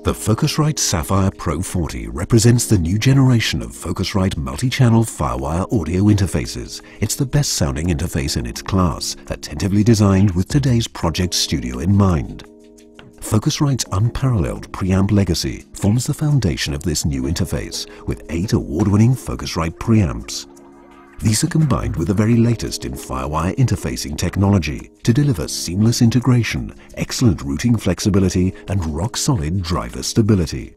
The Focusrite Saffire Pro 40 represents the new generation of Focusrite multi-channel Firewire audio interfaces. It's the best-sounding interface in its class, attentively designed with today's project studio in mind. Focusrite's unparalleled preamp legacy forms the foundation of this new interface, with 8 award-winning Focusrite preamps. These are combined with the very latest in Firewire interfacing technology to deliver seamless integration, excellent routing flexibility, and rock-solid driver stability.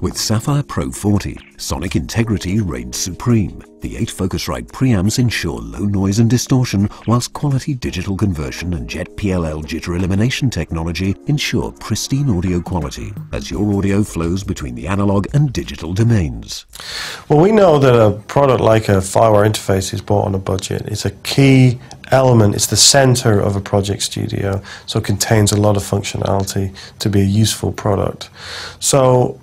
With Saffire Pro 40, sonic integrity reigns supreme. The 8 Focusrite preamps ensure low noise and distortion, whilst quality digital conversion and JetPLL jitter elimination technology ensure pristine audio quality as your audio flows between the analog and digital domains. Well, we know that a product like a Firewire interface is bought on a budget. It's a key element, it's the center of a project studio, so it contains a lot of functionality to be a useful product. So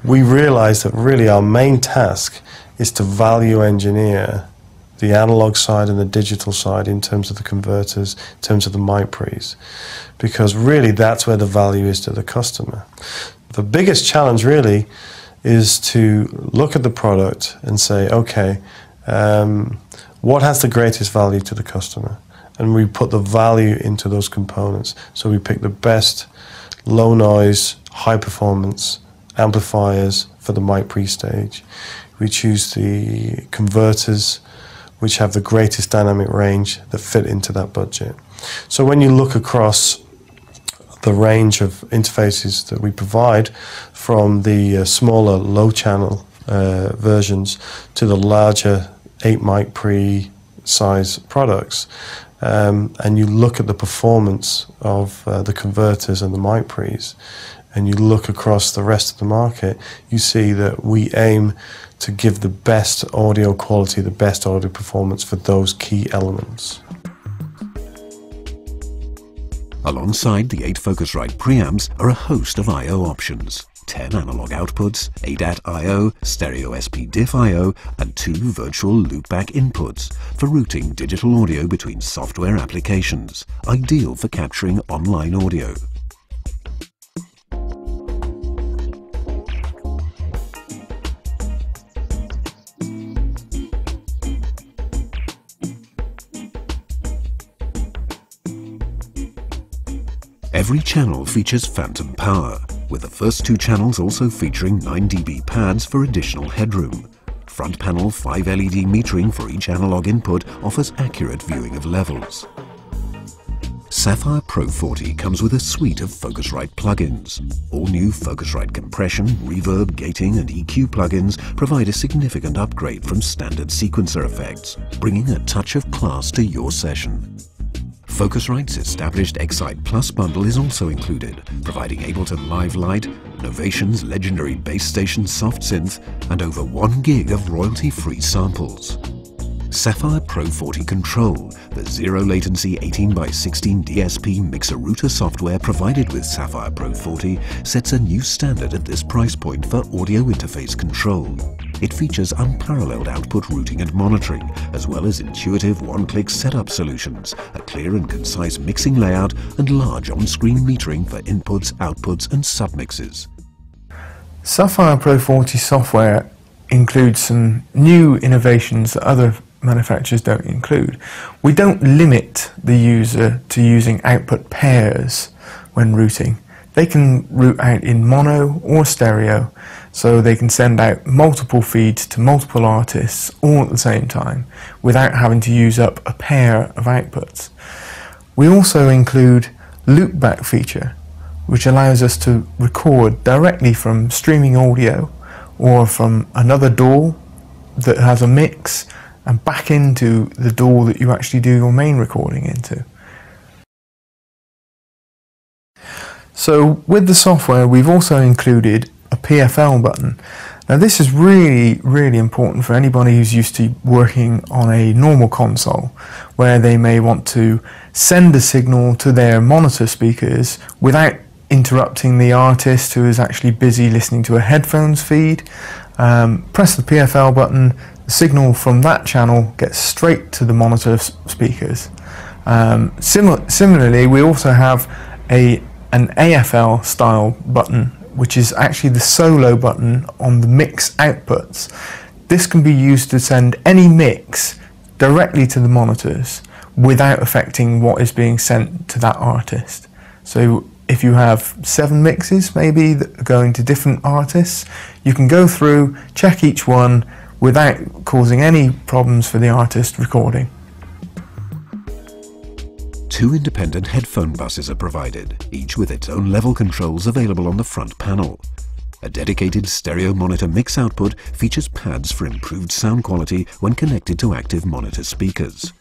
we realized that really our main task is to value engineer the analog side and the digital side in terms of the converters, in terms of the mic pre's, because really that's where the value is to the customer. The biggest challenge really is to look at the product and say, okay, what has the greatest value to the customer? And we put the value into those components. So we pick the best low noise, high performance amplifiers for the mic pre stage. We choose the converters which have the greatest dynamic range that fit into that budget. So when you look across the range of interfaces that we provide, from the smaller low channel versions to the larger 8 mic pre size products, and you look at the performance of the converters and the mic pre's, and you look across the rest of the market, you see that we aim to give the best audio quality, the best audio performance for those key elements. Alongside the 8 Focusrite preamps are a host of I/O options. 10 analog outputs, 8 AT I/O, stereo SP diff I/O, and 2 virtual loopback inputs for routing digital audio between software applications, ideal for capturing online audio. Every channel features phantom power, with the first 2 channels also featuring 9 dB pads for additional headroom. Front panel 5 LED metering for each analog input offers accurate viewing of levels. Saffire Pro 40 comes with a suite of Focusrite plugins. All new Focusrite compression, reverb, gating and EQ plugins provide a significant upgrade from standard sequencer effects, bringing a touch of class to your session. Focusrite's established Xcite Plus bundle is also included, providing Ableton Live Lite, Novation's legendary bass station soft synth, and over 1 gig of royalty-free samples. Saffire Pro 40 Control, the zero-latency 18x16 DSP mixer-router software provided with Saffire Pro 40, sets a new standard at this price point for audio interface control. It features unparalleled output routing and monitoring, as well as intuitive one-click setup solutions, a clear and concise mixing layout, and large on-screen metering for inputs, outputs, and submixes. Saffire Pro 40 software includes some new innovations that other manufacturers don't include. We don't limit the user to using output pairs when routing. They can route out in mono or stereo, so they can send out multiple feeds to multiple artists all at the same time without having to use up a pair of outputs. We also include loopback feature, which allows us to record directly from streaming audio or from another DAW that has a mix and back into the DAW that you actually do your main recording into. So with the software, we've also included a PFL button. Now this is really important for anybody who's used to working on a normal console, where they may want to send a signal to their monitor speakers without interrupting the artist who is actually busy listening to a headphones feed. Press the PFL button, the signal from that channel gets straight to the monitor speakers. Similarly, we also have an AFL style button which is actually the solo button on the mix outputs. This can be used to send any mix directly to the monitors without affecting what is being sent to that artist. So if you have 7 mixes maybe that are going to different artists, you can go through, check each one without causing any problems for the artist recording. 2 independent headphone buses are provided, each with its own level controls available on the front panel. A dedicated stereo monitor mix output features pads for improved sound quality when connected to active monitor speakers.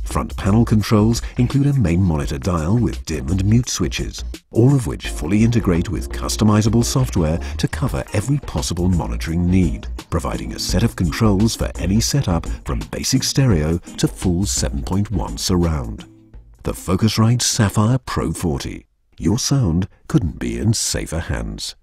Front panel controls include a main monitor dial with dim and mute switches, all of which fully integrate with customizable software to cover every possible monitoring need, providing a set of controls for any setup from basic stereo to full 7.1 surround. The Focusrite Saffire Pro 40. Your sound couldn't be in safer hands.